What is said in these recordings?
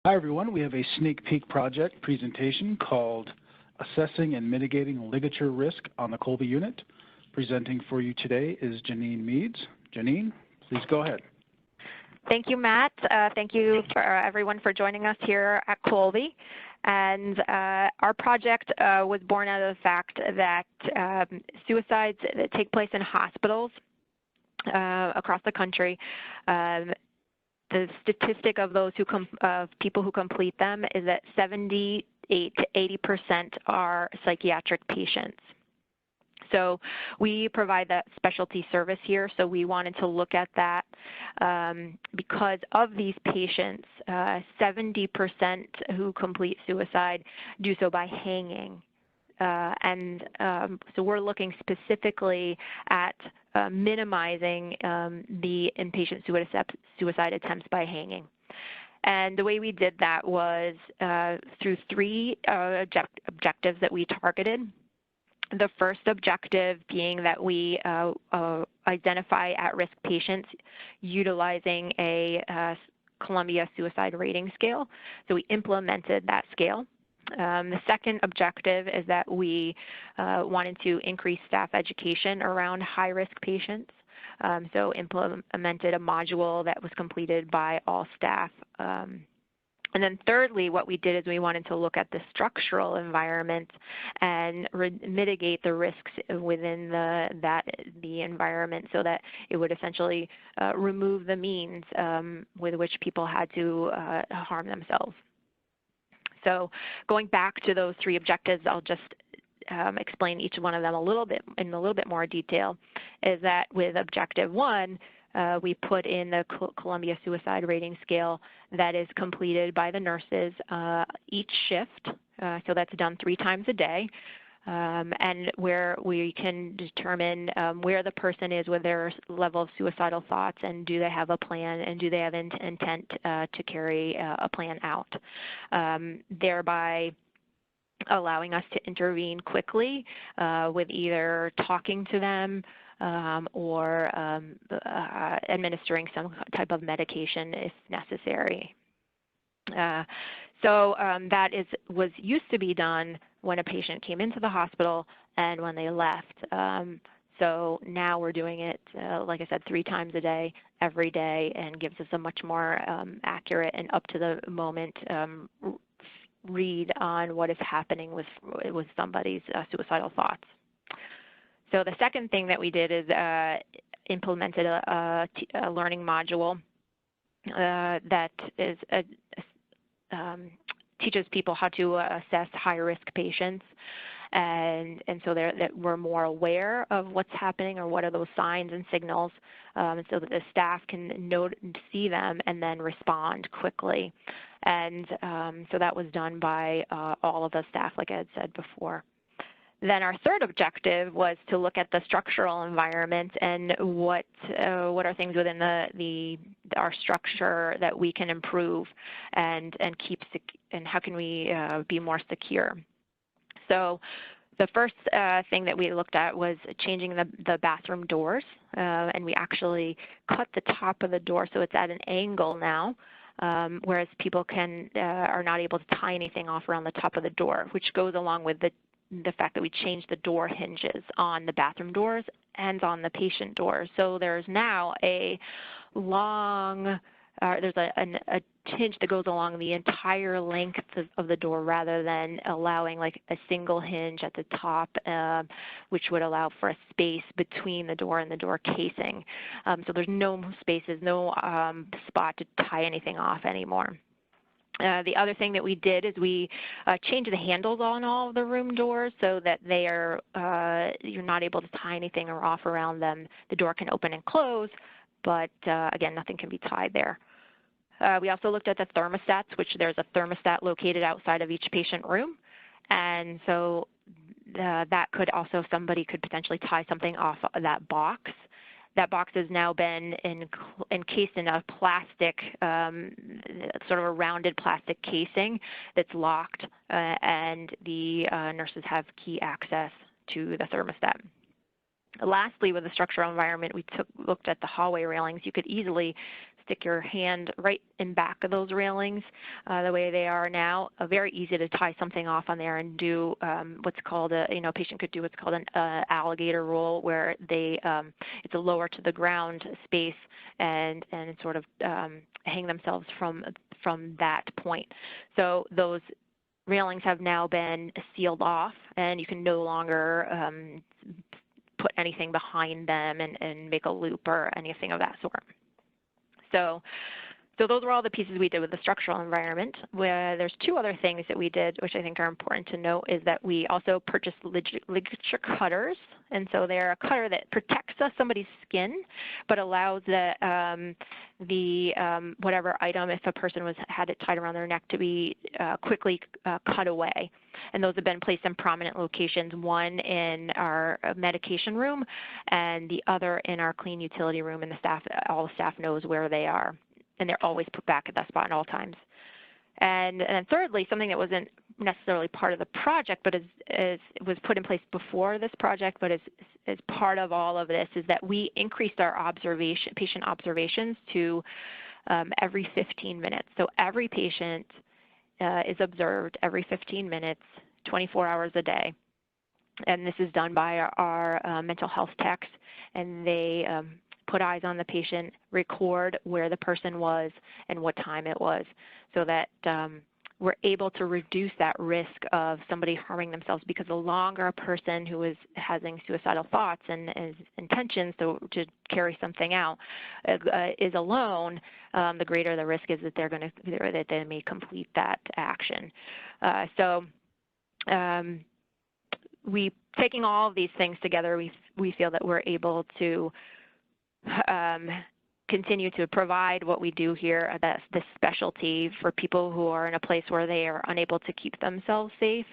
Hi, everyone. We have a sneak peek project presentation called Assessing and Mitigating Ligature Risk on the Colby Unit. Presenting for you today is Janine Meads. Janine, please go ahead. Thank you, Matt. Thank you for everyone for joining us here at Colby. And our project was born out of the fact that suicides that take place in hospitals across the country. The statistic of those people who complete them is that 78 to 80% are psychiatric patients. So we provide that specialty service here, so we wanted to look at that because of these patients, 70% who complete suicide do so by hanging. So we're looking specifically at minimizing the inpatient suicide attempts by hanging. And the way we did that was through three objectives that we targeted. The first objective being that we identify at-risk patients utilizing a Columbia Suicide Rating Scale. So we implemented that scale. The second objective is that we wanted to increase staff education around high-risk patients. So implemented a module that was completed by all staff. And then thirdly, what we did is we wanted to look at the structural environment and mitigate the risks within the environment so that it would essentially remove the means with which people had to harm themselves. So going back to those three objectives, I'll just explain each one of them in a little bit more detail, is that with objective one, we put in the Columbia Suicide Rating Scale that is completed by the nurses each shift. So that's done 3 times a day, and where we can determine where the person is with their level of suicidal thoughts, and do they have a plan, and do they have intent to carry a plan out, thereby allowing us to intervene quickly with either talking to them or administering some type of medication if necessary. So that was used to be done when a patient came into the hospital and when they left. So now we're doing it, like I said, 3 times a day, every day, and gives us a much more accurate and up to the moment read on what is happening with somebody's suicidal thoughts. So the second thing that we did is implemented a learning module that is teaches people how to assess high-risk patients, and so that we're more aware of what's happening or what are those signs and signals, so that the staff can see them and then respond quickly. And so that was done by all of the staff, like I had said before. Then our third objective was to look at the structural environment and what are things within our structure that we can improve and how can we be more secure. So the first thing that we looked at was changing the bathroom doors, and we actually cut the top of the door so it's at an angle now. Whereas people are not able to tie anything off around the top of the door, which goes along with the fact that we changed the door hinges on the bathroom doors and on the patient doors. So there's now a long, there's a hinge that goes along the entire length of the door rather than allowing like a single hinge at the top, which would allow for a space between the door and the door casing. So there's no spaces, no spot to tie anything off anymore. The other thing that we did is we changed the handles on all of the room doors so that they are, you're not able to tie anything or off around them. The door can open and close, but again, nothing can be tied there. We also looked at the thermostats, which there's a thermostat located outside of each patient room. And so that could also, somebody could potentially tie something off of that box. That box has now been encased in a plastic, sort of a rounded plastic casing that's locked, and the nurses have key access to the thermostat. Lastly, with the structural environment, we looked at the hallway railings. You could easily stick your hand right in back of those railings the way they are now. Very easy to tie something off on there and do what's called a, a patient could do what's called an alligator roll, where they, it's a lower to the ground space and sort of hang themselves from that point. So those railings have now been sealed off, and you can no longer put anything behind them and make a loop or anything of that sort. So those were all the pieces we did with the structural environment. Where there's two other things that we did, which I think are important to note, is that we also purchased ligature cutters. And so they're a cutter that protects somebody's skin, but allows the whatever item, if a person had it tied around their neck, to be quickly cut away. And those have been placed in prominent locations, one in our medication room and the other in our clean utility room, and all the staff knows where they are. And they're always put back at that spot at all times. And then thirdly, something that wasn't necessarily part of the project, but was put in place before this project, but is part of all of this, is that we increased our patient observations to every 15 minutes. So every patient is observed every 15 minutes, 24 hours a day. And this is done by our mental health techs, and they put eyes on the patient, record where the person was and what time it was, so that we're able to reduce that risk of somebody harming themselves, because the longer a person who is having suicidal thoughts and intentions to carry something out is alone, the greater the risk is that that they may complete that action. We taking all of these things together, we feel that we're able to continue to provide what we do here, this specialty for people who are in a place where they are unable to keep themselves safe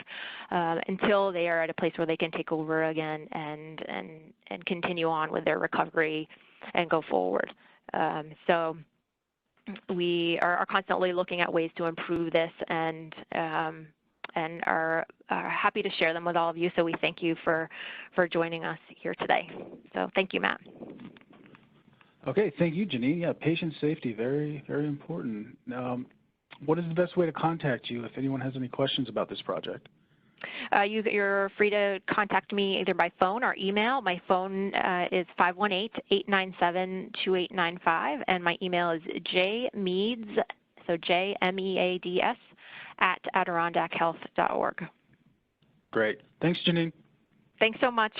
until they are at a place where they can take over again and continue on with their recovery and go forward. So we are constantly looking at ways to improve this, and are happy to share them with all of you. So we thank you for joining us here today. So thank you, Matt. Okay, thank you, Janine. Yeah, patient safety, very, very important. What is the best way to contact you if anyone has any questions about this project? You're free to contact me either by phone or email. My phone is 518-897-2895, and my email is jmeads, so JMEADS, @AdirondackHealth.org. Great. Thanks, Janine. Thanks so much.